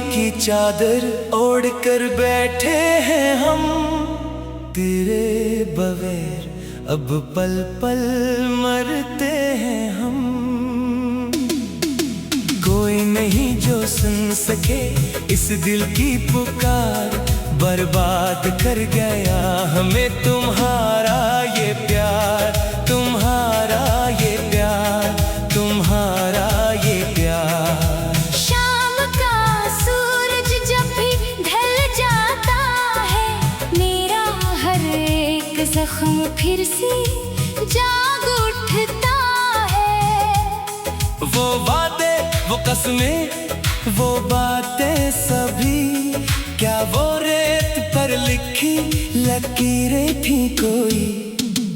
की चादर ओढ़ कर बैठे हैं हम, तेरे बगैर अब पल पल मरते हैं हम। कोई नहीं जो सुन सके इस दिल की पुकार, बर्बाद कर गया हमें तुम्हारा ये प्यार, तुम्हारा ये प्यार, तुम्हारा ये प्यार। शाम का सूरज जब भी ढल जाता है, मेरा हर एक जख्म फिर से जाग उठता है। वो वादे, वो कसमें, वो बातें सभी, क्या वो रेत पर लिखी लकीरें थी कोई?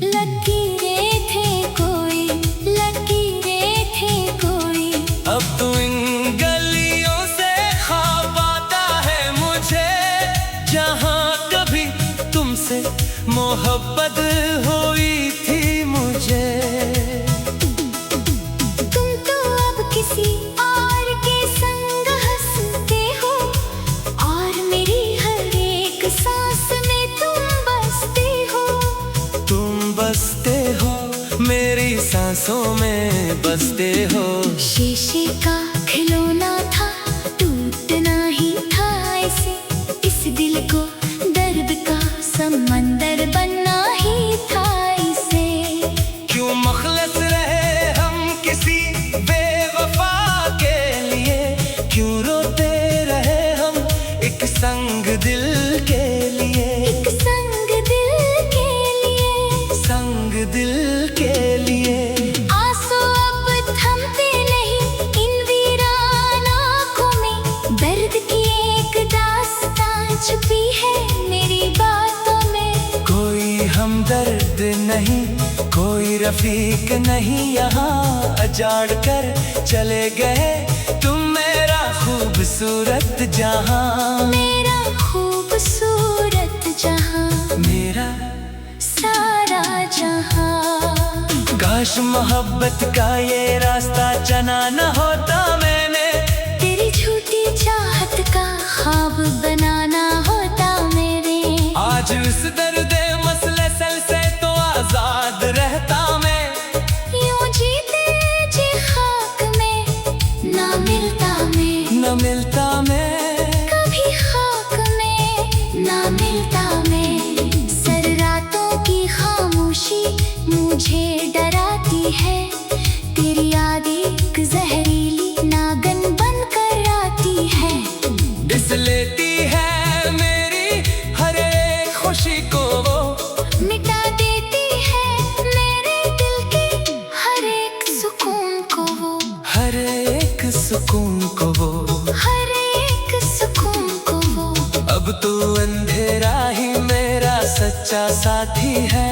लकीरें थे कोई, लकीरें थे कोई। अब तो इन गलियों से ख्वाब आता है मुझे, जहाँ कभी तुमसे मोहब्बत हुई थी मुझे। तुम तो अब किसी और के संग हंसते हो, और मेरी हर एक सांस में तुम बसते हो। तुम बसते हो, मेरी सांसों में बसते हो। शीशे का खिलौना था, टूटना ही था इसे, इस दिल को दर्द का समंदर बनना ही था इसे। क्यों मखलस रहे हम किसी बेवफा के लिए, क्यों रोते रहे हम एक संग दिल के लिए, एक संग दिल के लिए, संग दिल के लिए। आंसू अब थमते नहीं इन वीरान आँखों में, दर्द की एक दास्तां छुपी है मेरी बातों में। कोई हमदर्द नहीं, कोई रफीक नहीं, यहाँ अजाड़ कर चले गए तुम मेरा खूबसूरत जहाँ, मेरा खूबसूरत जहाँ, मेरा सारा जहाँ। काश मोहब्बत का ये रास्ता चना न होता मैंने, तेरी झूठी चाहत का ख्वाब बनाना होता मेरे। आज उस दर्द मसलसल से तो आजाद रहता मैं। यूं जीते जी खाक में ना मिलता मैं, न मिलता मैं, कभी खाक में ना मिलता मैं। सर रातों की खामोशी मुझे डराती है, तेरी याद एक जहरीली नागन बन कर आती है। डिस लेती है मेरी हर एक खुशी को वो, मिटा देती है मेरे दिल के हर एक सुकून को वो, हर एक सुकून को वो। हर एक सुकून को वो। अब तो अंधेरा ही मेरा सच्चा साथी है,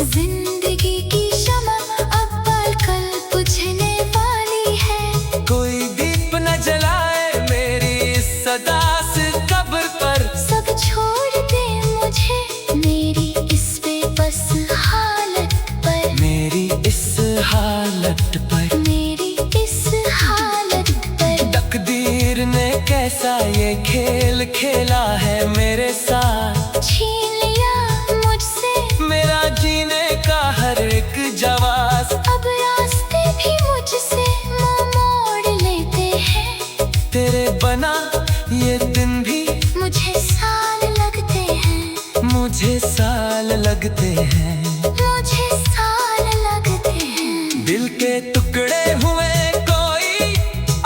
जिंदगी की शम्म अब पल कल बुझने वाली है। कोई दीप न जलाए मेरी इस सदा से कब्र पर। सब छोड़ दे मुझे मेरी इस बेबस हालत पर, मेरी इस हालत पर, मेरी इस हालत पर। तकदीर ने कैसा ये खेल खेला है मेरे साथ, छीन लिया मुझसे मेरा जीने का हर एक जवाब। अब रास्ते भी मुझसे मुंह मोड़ लेते हैं, तेरे बना ये दिन भी मुझे साल लगते हैं, मुझे साल लगते हैं। मुझे साल लगते हैं। दिल के टुकड़े हुए कोई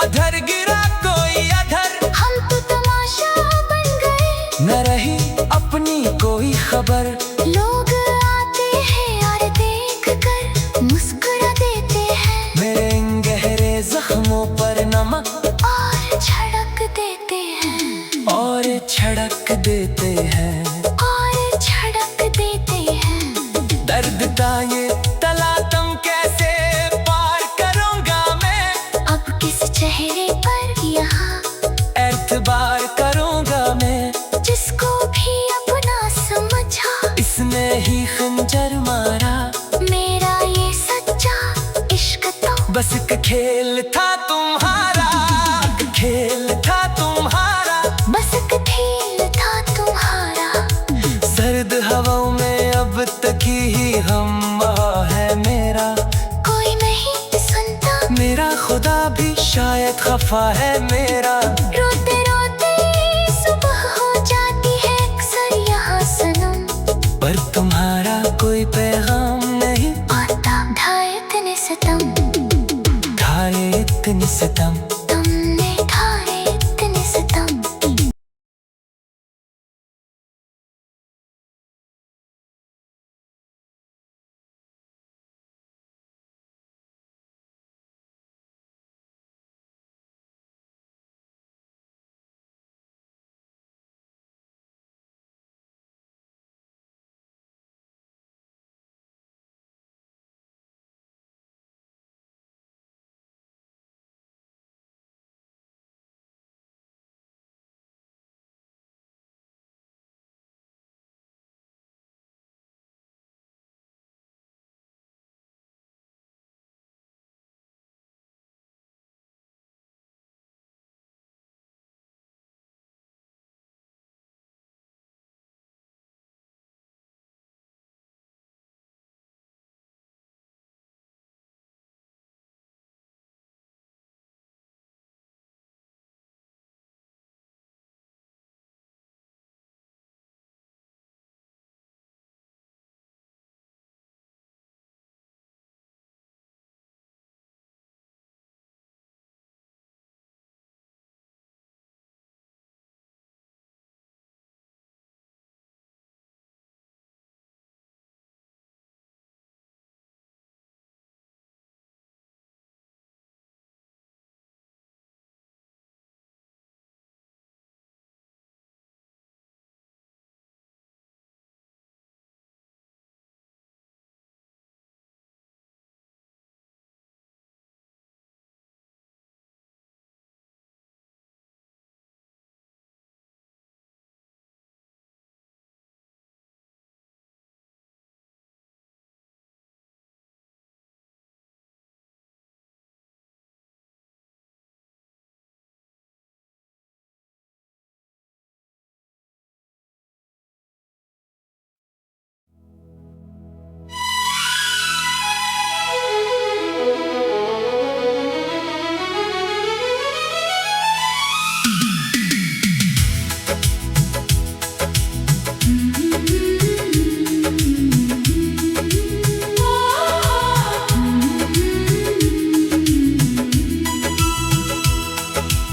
अधर गिरा कोई अधर, हम तो तमाशा बन गए, न रही अपनी कोई खबर। लोग आते हैं और देख कर मुस्कुरा देते हैं, मेरे इन गहरे जख्मों पर नमक और छिड़क देते हैं, और छिड़क देते हैं। और छिड़क देते हैं। दर्द का ये तला तुम कैसे पार करूंगा मैं, अब किस चेहरे पर यहाँ एतबार करूंगा मैं। जिसको भी अपना समझा, इसने ही खंजर मारा, मेरा ये सच्चा इश्क तो बस एक खेल था तुम्हारा, एक खेल था तुम्हारा। हवाओं में अब तक ही हम है मेरा, कोई नहीं सुनता, मेरा खुदा भी शायद खफा है मेरा। रोते रोते सुबह हो जाती है अक्सर यहाँ सनम, पर तुम्हारा कोई पैगाम नहीं आता। ढाए इतने सितम, ढाए इतने सितम, तुमने ढाए इतने सितम।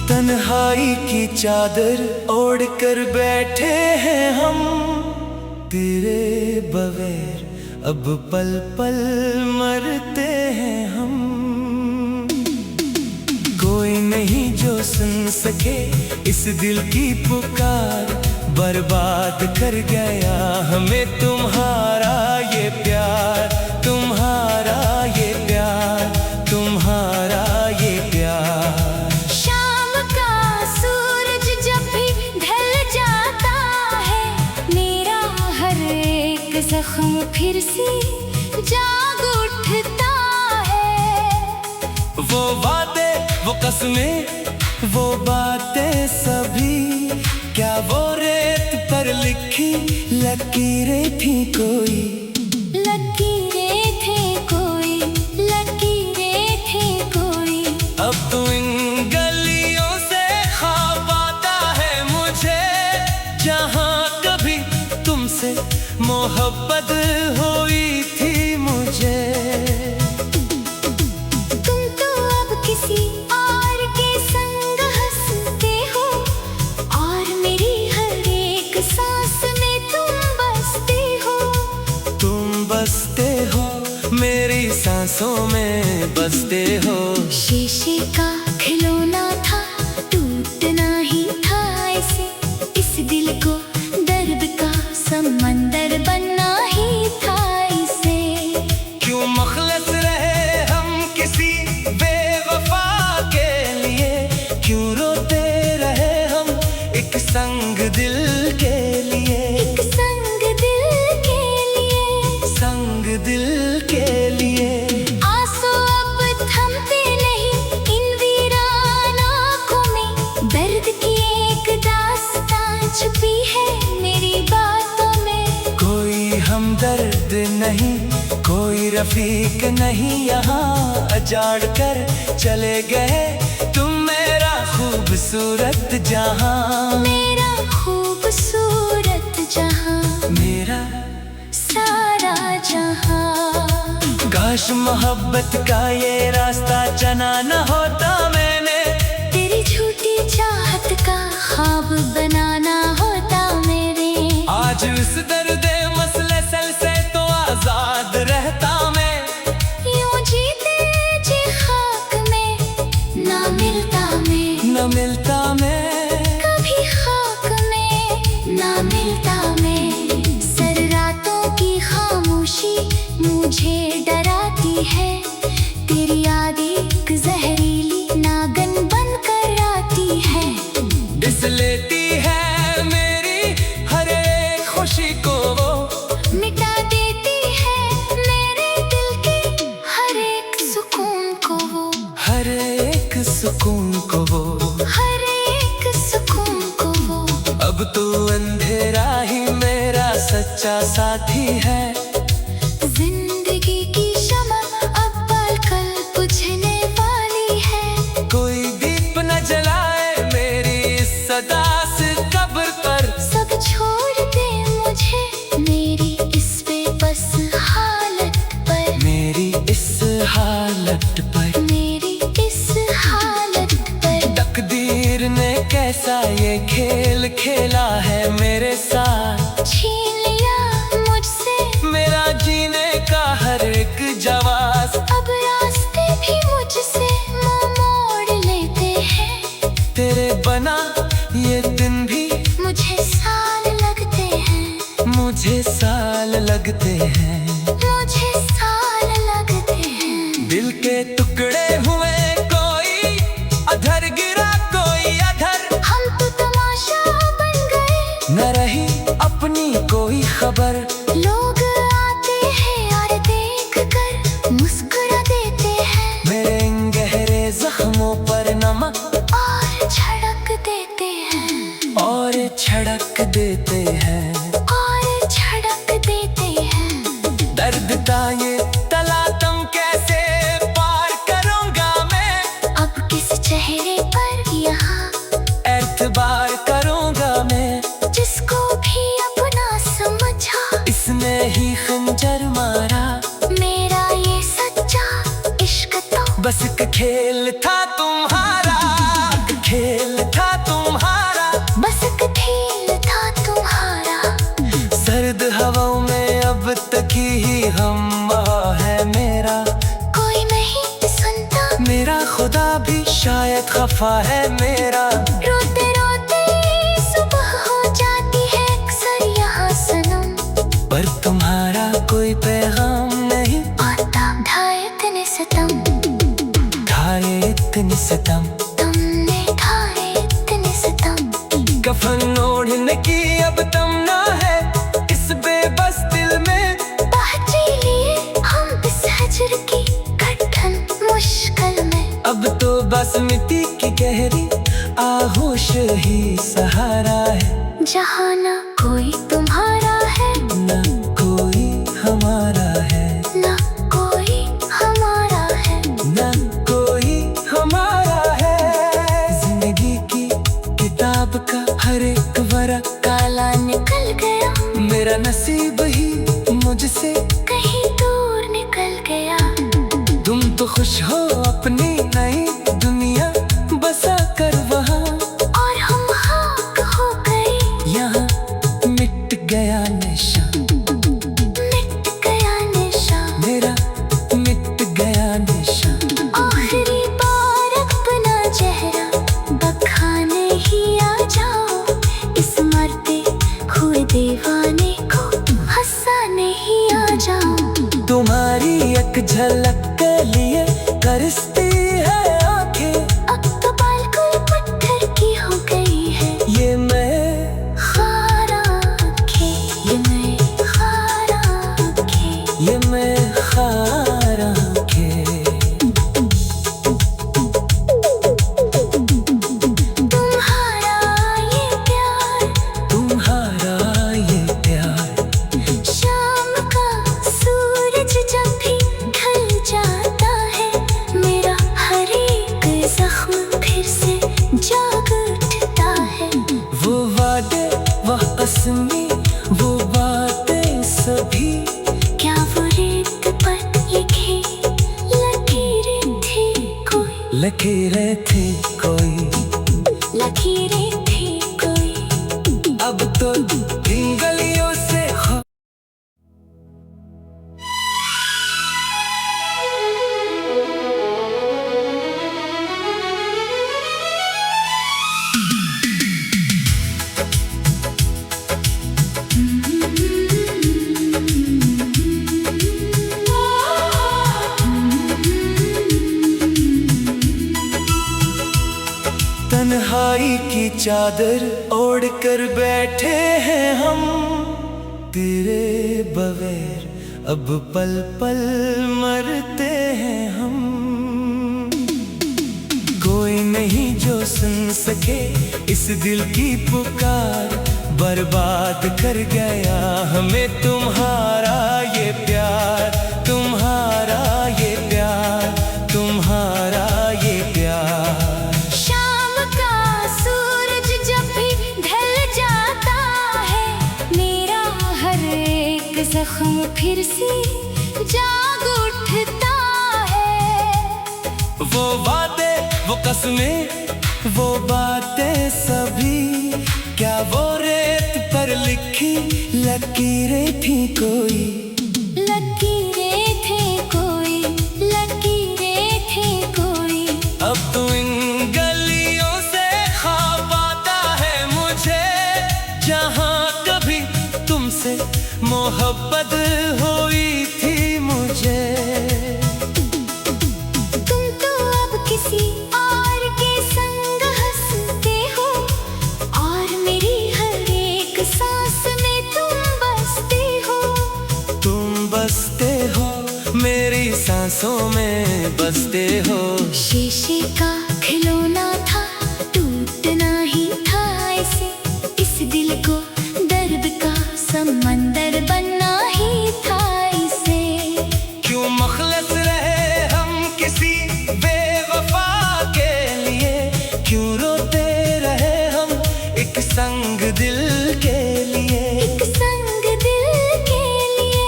तन्हाई की चादर ओढ़ कर बैठे हैं हम, तेरे बगैर अब पल पल मरते हैं हम। कोई नहीं जो सुन सके इस दिल की पुकार, बर्बाद कर गया हमें तुम्हारा ये प्यार, तुम्हारा ये प्यार, तुम्हारा ये प्यार। शाम का सूरज जब भी ढल जाता है, मेरा हर एक जख्म फिर से जाग उठता है। वो वादे, वो कसमें, वो बातें सभी, क्या वो रेत पर लिखी लकीरें थी कोई, लकीरें थे कोई, लकीरें थे कोई। अब तो इन गलियों से ख्वाब आता है मुझे, जहाँ कभी तुमसे मोहब्बत हुई थी मुझे। तुम तो अब किसी और के संग हंसते हो, और मेरी हर एक सांस में तुम बसते हो। तुम बसते हो, मेरी सांसों में बसते हो। शीशे का खिलौना था, टूटना ही था ऐसे, इस दिल को दर्द का समंदर बनना ही था इसे। क्यों मखलस रहे हम किसी बेवफा के लिए, क्यों रोते रहे हम एक संग दिल के लिए, एक संग दिल के लिए, संग दिल के लिए। आंसू अब थमते नहीं इन वीरान आँखों में, दर्द की एक दास्तां छुपी है हमदर्द नहीं, कोई रफीक नहीं यहाँ, अजाड़ कर चले गए तुम मेरा खूबसूरत जहां। मेरा खूबसूरत जहां, मेरा सारा जहां। काश मोहब्बत का ये रास्ता चना न होता मैंने, तेरी झूठी चाहत का ख्वाब बनाना होता मेरे। आज उस दर्द मसले सल से तो आजाद रहता मैं। यूं जीते जी खाक में ना मिलता मैं, न मिलता मैं, कभी खाक में ना मिलता मैं। सर रातों की खामोशी मुझे डराती है, तेरी याद एक जहरीली नागन बन कर आती है। डिस लेती है मेरी हर एक खुशी को वो, मिटा देती है मेरे दिल के हर एक सुकून को वो, हर एक सुकून को वो। हर एक सुकून को वो। अब तो अंधेरा ही मेरा सच्चा साथी है, जिंदगी की शमा अब पल कल बुझने वाली है। कोई दीप न जलाए मेरी इस सदा से कब्र पर। सब छोड़ दे मुझे मेरी इस बेबस हालत पर, मेरी इस हालत पर, मेरी इस हालत पर। तकदीर ने कैसा ये खेल खेला है मेरे साथ, छीन लिया मुझसे मेरा जीने का हर एक जवाब। अब रास्ते भी मुझसे मुंह मोड़ लेते हैं, तेरे बना ये दिन भी मुझे साल लगते हैं, मुझे साल लगते हैं। मुझे साल लगते हैं। दिल के टुकड़े हुए कोई अधर गिरा कोई अधर, हम तो तमाशा बन गए, न रही अपनी कोई खबर। लोग आते हैं और देख कर मुस्कुरा देते हैं, मेरे इन गहरे जख्मों पर नमक और झड़क देते हैं, और छड़क देते हैं। और झड़क देते हैं। दर्द का ये तलातम कैसे पार करूंगा मैं, अब किस चेहरे पर यहाँ एतबार करूंगा मैं। जिसको भी अपना समझा, इसने ही खंजर मारा, मेरा ये सच्चा इश्क तो बस एक खेल था तुम्हारा, एक खेल था तुम्हारा। बस एक खेल था तुम्हारा। सर्द हवाओं में अब तक ही हम है मेरा, कोई नहीं सुनता, मेरा खुदा भी शायद खफा है मेरा। रोते रोते सुबह हो जाती है अक्सर यहाँ सनम, पर तुम्हारा कोई पैगाम नहीं आता। ढाए इतने सितम, ढाए इतने सितम, तुमने ढाए इतने सितम। कफन ओढ़ने की अब तमन्ना है इस बेबस दिल में। पहुंचे लिए हम इस हजर की कठिन मुश्किल में, अब तो बस मिट्टी की गहरी आहोश ही सहारा है। जहाँ ना कोई तुम्हारा है, न कोई हमारा है, ना कोई हमारा है। न कोई हमारा है। जिंदगी की किताब का हर एक वर्क काला निकल गया, मेरा नसीब ही मुझसे कहीं दूर निकल गया। तुम तो खुश हो अपनी नई दुनिया बसा कर वहाँ, और हम खाक हो गए, यहाँ मिट गया नशा, मिट गया निशा। मेरा मिट गया नशा। आखिरी बार अपना चेहरा बखाने ही आ जाओ, इस मरते हुए दीवाने को हंसाने ही आ जाओ। तुम्हारी एक झलक के लिए तरसती है आंखें, अब तो बिल्कुल पत्थर की हो गई है ये मैं खारा आँखें, ये मैं खारा आँखें। ये मैं खारा के। तुम्हारा ये प्यार, तुम्हारा ये प्यार शाम थी, क्या वो रेत पर लिखी लकीरें थी कोई, लकीरें थी कोई, लकीरें थी कोई। अब तो इन गलियों से तन्हाई की चादर ओढ़ कर बैठे हैं हम, तेरे बगैर अब पल पल मरते हैं हम। कोई नहीं जो सुन सके इस दिल की पुकार, बर्बाद कर गया हमें तुम्हारा ये प्यार, तुम्हारा ये प्यार, तुम्हारा ये प्यार। शाम का सूरज जब भी ढल जाता है, मेरा हर एक जख्म फिर से जाग उठता है। वो वादे, वो कसमें, वो बातें सभी, क्या वो रेत पर लिखी लकीरें थी कोई, लकीरें थे कोई, लकीरें थे कोई। अब तो इन गलियों से ख्वाब आता है मुझे, जहाँ कभी तुमसे मोहब्बत हुई थी मुझे। तुम तो अब किसी और के संग हंसते हो, और मेरी हर एक सांस में तुम बसते हो। तुम बसते हो मेरी सांसों में, बसते हो। शीशे का खिलौना था, टूटना ही था ऐसे, इस दिल को दर्द का समंदर बनना ही था इसे। क्यों मखलस रहे हम किसी बेवफा के लिए, क्यों रोते रहे हम एक संग दिल के लिए, एक संग दिल के लिए,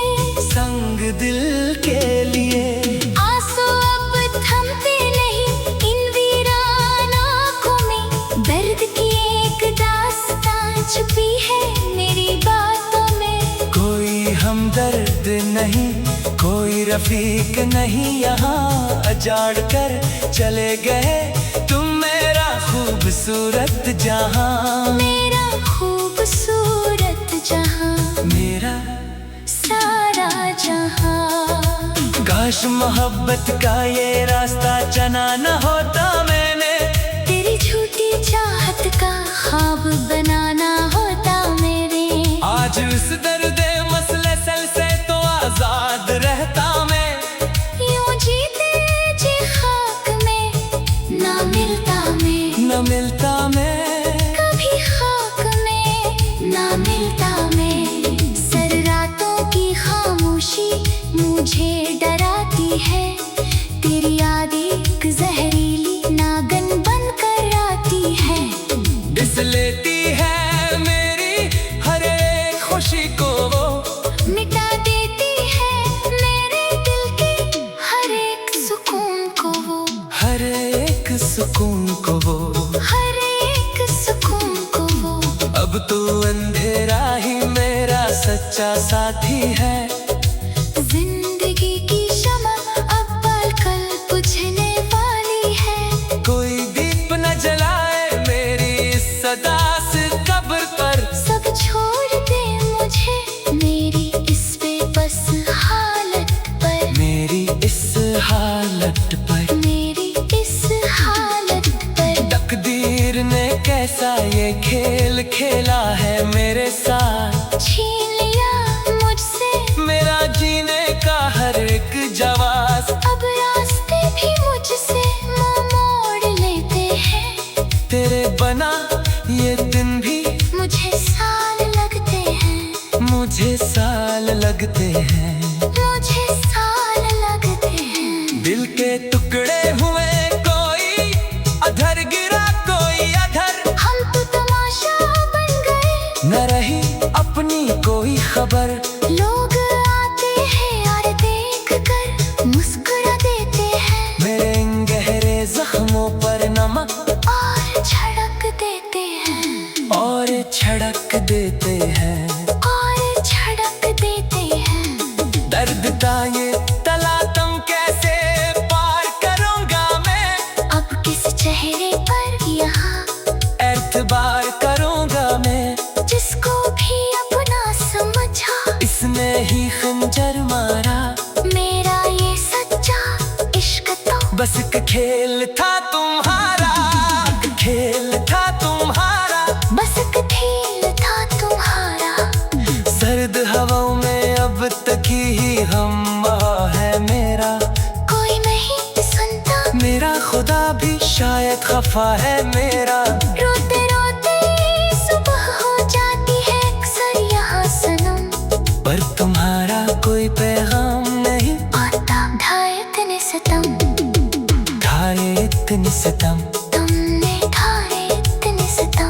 संग दिल के लिए। आंसू अब थमते नहीं इन वीरान आँखों में, दर्द की एक दास्तां छुपी है मेरी बातों में। कोई हमदर्द नहीं, कोई रफीक नहीं, यहाँ अजाड़ कर चले गए तुम मेरा खूबसूरत जहाँ, मेरा खूबसूरत जहाँ, मेरा सारा जहाँ। काश मोहब्बत का ये रास्ता चना न होता मैंने, तेरी झूठी चाहत का ख्वाब बनाना होता मेरे। आज उस दर्द मसले सल से तो आजाद रहता मैं। यूं जीते जी खाक में ना मिलता मैं, न मिलता मैं, कभी खाक में ना मिलता मैं। सर रातों की खामोशी मुझे डराती है, तेरी याद एक जहरीली नागन बन कर आती है। डिस लेती है मेरी हर एक खुशी को वो, मिटा देती है मेरे दिल के हर एक सुकून को वो, हर एक सुकून को वो। हर एक सुकून को वो। अब तो अंधेरा ही मेरा सच्चा साथी है, जिंदगी की शमा अब पल कल बुझने वाली है। कोई दीप न जलाए मेरी इस सदा से कब्र पर। सब छोड़ दे मुझे मेरी इस बेबस हालत पर, मेरी इस हालत पर, मेरी इस हालत पर। तकदीर ने कैसा ये खेल खेला है मेरे साथ, छीन लिया मुझसे मेरा जीने का हर एक जवाब। अब रास्ते भी मुझसे मुंह मोड़ लेते हैं, तेरे बना ये दिन भी मुझे साल लगते हैं, मुझे साल लगते हैं। मुझे साल लगते हैं। दिल के टुकड़े हुए कोई अधर गिरा कोई अधर, हम तो तमाशा बन गए, न रही अपनी कोई खबर। लोग दर्द ये तलातम कैसे पार करूंगा मैं। अब किस चेहरे पर यहाँ एतबार करूंगा मैं, जिसको भी अपना समझा इसने ही खंजर मारा। मेरा ये सच्चा इश्क तो बस एक खेल था तुम्हारा, एक खेल था तुम्हारा, बस एक खेल था तुम्हारा। सर्द हवाओं में अब तक ही हम है मेरा। कोई नहीं सुनता मेरा खुदा भी शायद खफा है मेरा। रोते रोते सुबह हो जाती है अक्सर यहाँ सनम, पर तुम्हारा कोई पैगाम नहीं आता। ढाए इतने सितम, ढाए इतनी सितम, तुमने ढाए इतने सितम।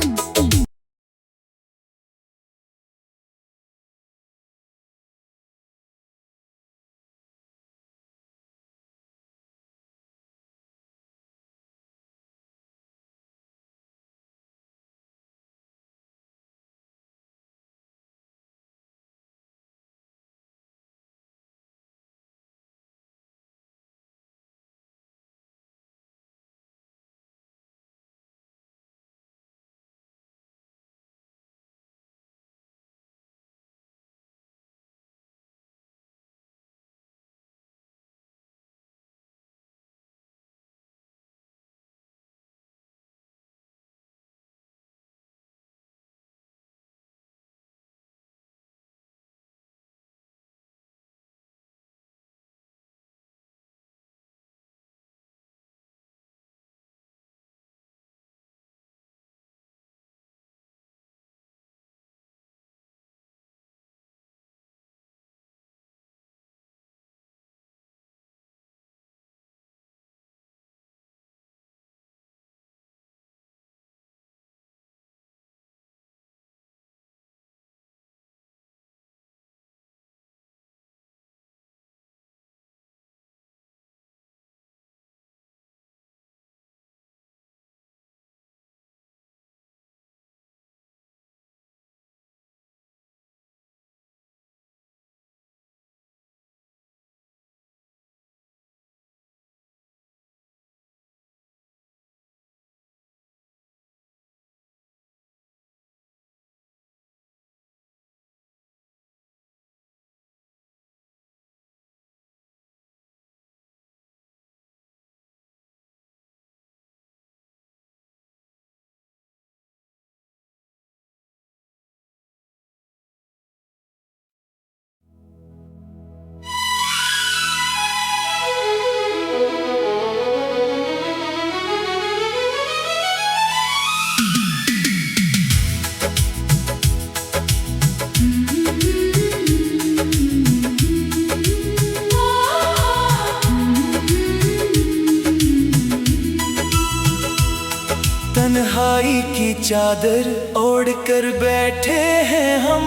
तन्हाई की चादर ओढ़ कर बैठे हैं हम,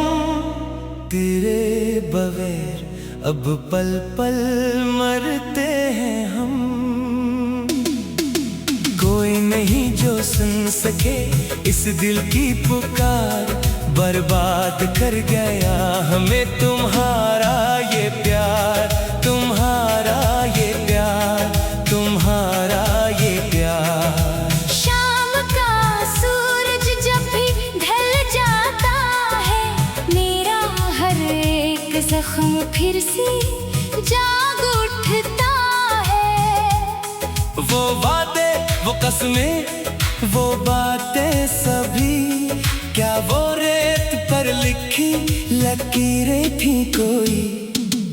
तेरे बगैर अब पल पल मरते हैं हम। कोई नहीं जो सुन सके इस दिल की पुकार, बर्बाद कर गया हमें तुम्हारा ये प्यार, तुम्हारा ये प्यार, तुम्हारा ये प्यार। शाम का सूरज जब भी ढल जाता है, मेरा हर एक जख्म फिर से जाग उठता है। वो वादे, वो कसमें, वो बातें सभी, क्या वो रेत पर लिखी लकीरें थी कोई?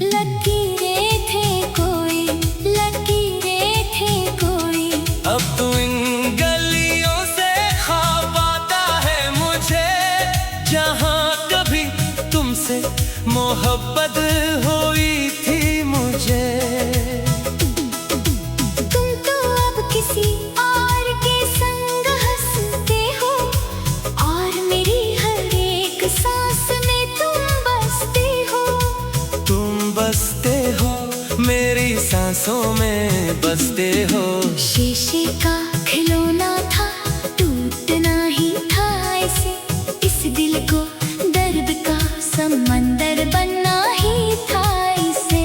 लकीरें थे कोई, लकीरें थे कोई। अब तो इन गलियों से ख्वाब आता है मुझे, जहाँ कभी तुमसे मोहब्बत हुई थी मुझे। तुम तो अब किसी और के संग हंसते हो, और मेरी हर एक सांस में तुम बसते हो। तुम बसते हो, मेरी सांसों में बसते हो। शीशे का खिलौना था, टूटना ही था ऐसे, इस दिल को दर्द का समंदर बनना ही था इसे।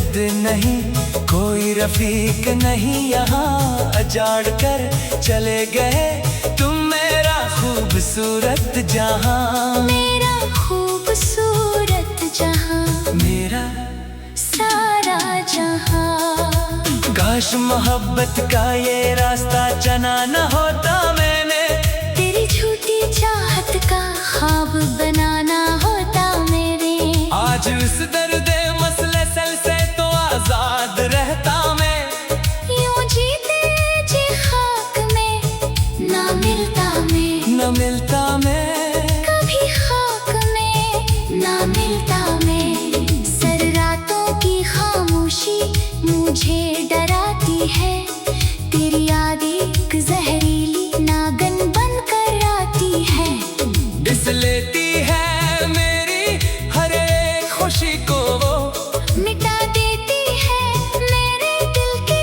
जिद नहीं, कोई रफीक नहीं यहाँ, अजाड़ कर चले गए तुम मेरा खूबसूरत जहां। मेरा खूबसूरत जहां, मेरा सारा जहां। काश मोहब्बत का ये रास्ता चना न होता मैंने, तेरी झूठी चाहत का ख्वाब बनाना होता मेरे। आज उस दर्द मसले सल से तो आजाद रहता मैं। यूं जीते जी खाक में ना मिलता मैं, न मिलता मैं, कभी खाक में ना मिलता मैं। सर रातों की खामोशी मुझे डराती है, तेरी याद एक जहरीली नागन बन कर आती है। डिस लेती है मेरी हर एक खुशी को वो, मिटा देती है मेरे दिल के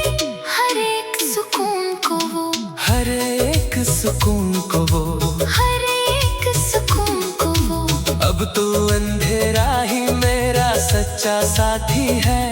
हर एक सुकून को वो, हर एक सुकून को वो। हर एक सुकून को वो। अब तो अंधेरा ही मेरा सच्चा साथी है,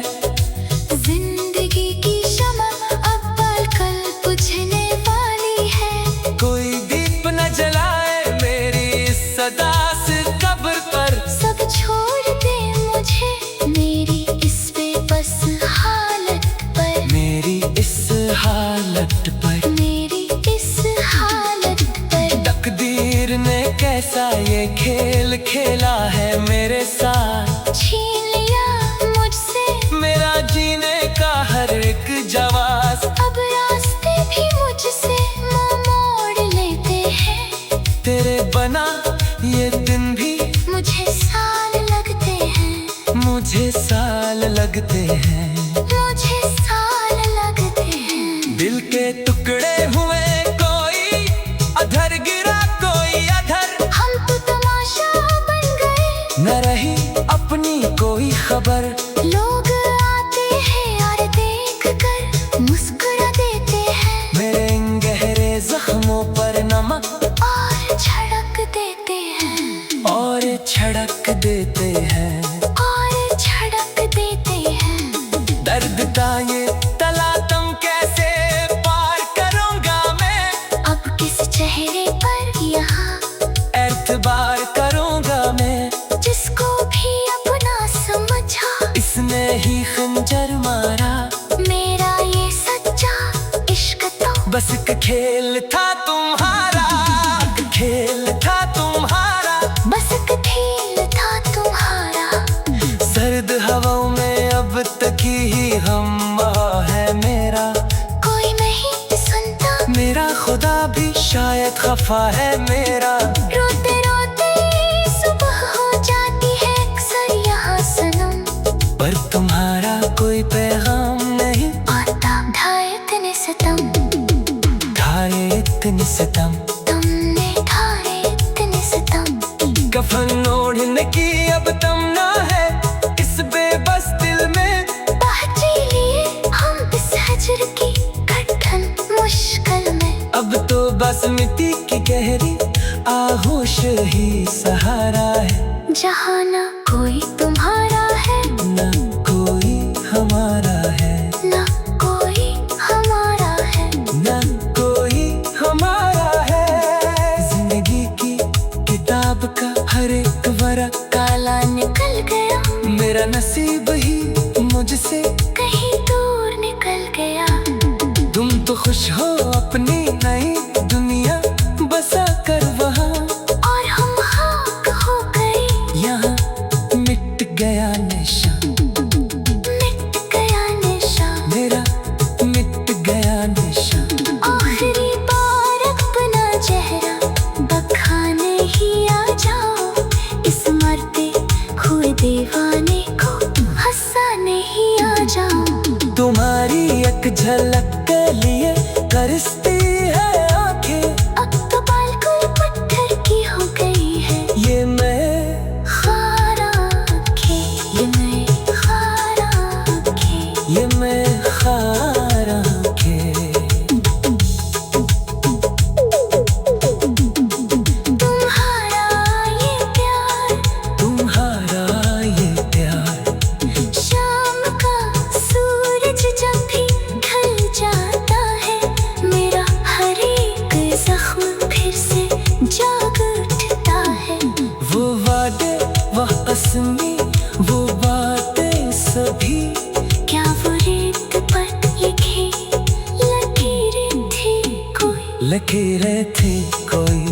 जिंदगी की शमा अब पल कल बुझने वाली है। कोई दीप न जलाए मेरी इस सदा से कब्र पर। सब छोड़ दे मुझे मेरी इस बेबस हालत पर, मेरी इस हालत पर, मेरी इस हालत पर। तकदीर ने कैसा ये खेल खेला है मेरे साथ, छीन लिया मुझसे मेरा जीने का हर एक जवाब। अब रास्ते भी मुझसे मुंह मोड़ लेते हैं, तेरे बना ये दिन भी मुझे साल लगते हैं, मुझे साल लगते हैं। मुझे साल लगते हैं। दिल के टुकड़े हुए कोई अधर गिरा कोई अधर, हम तो तमाशा बन गए, न रही अपनी कोई खबर। लोग आते हैं और देख कर मुस्कुरा देते हैं, मेरे इन गहरे जख्मों पर नमक और छिड़क देते हैं, और छिड़क देते हैं। और छिड़क देते हैं। दर्द का ये तलातम कैसे पार करूंगा मैं, अब किस चेहरे पर यहाँ एतबार करूंगा मैं। जिसको भी अपना समझा, इसने ही खंजर मारा, मेरा ये सच्चा इश्क तो बस एक खेल था तुम्हारा, एक खेल था तुम्हारा। बस एक खेल था तुम्हारा। सर्द हवाओं में अब तक ही हम है मेरा, कोई नहीं सुनता, मेरा खुदा भी शायद खफा है मेरा। रोते रोते सुबह हो जाती है अक्सर यहाँ सनम, पर तुम्हारा कोई पैगाम नहीं आता ढाए इतने सितम, ढाए इतनी सितम। तुमने ढाए इतने सितम। कफन ओढ़ने की अब तमन्ना है इस बेबस दिल में, पहुंचे लिए हम इस हजर की कठिन मुश्किल में। अब तो बस मिट्टी की गहरी आगोश ही सहारा है, जहाँ ना कोई तुम्हारा है, न कोई हमारा है, ना कोई हमारा है। न कोई हमारा है। जिंदगी की किताब का हर एक वर्क काला निकल गया, मेरा नसीब ही मुझसे कहीं दूर निकल गया। तुम तो खुश हो अपनी नई दुनिया बसा कर वहाँ, और हम खाक हो गए, यहाँ मिट गया नशा, मिट गया निशा। मेरा मिट गया नशा। आखिरी बार अपना चेहरा बखाने ही आ जाओ, इस मरते हुए दीवाने को हंसाने ही आ जाओ। तुम्हारी एक झलक के लिए तरसती है आंखें, अब तो बिल्कुल पत्थर की हो गई है ये मैं खारा आँखें, ये मैं खारा आँखें। ये मैं खारा के। तुम्हारा ये प्यार, तुम्हारा ये प्यार शाम का लकीरें थी कोई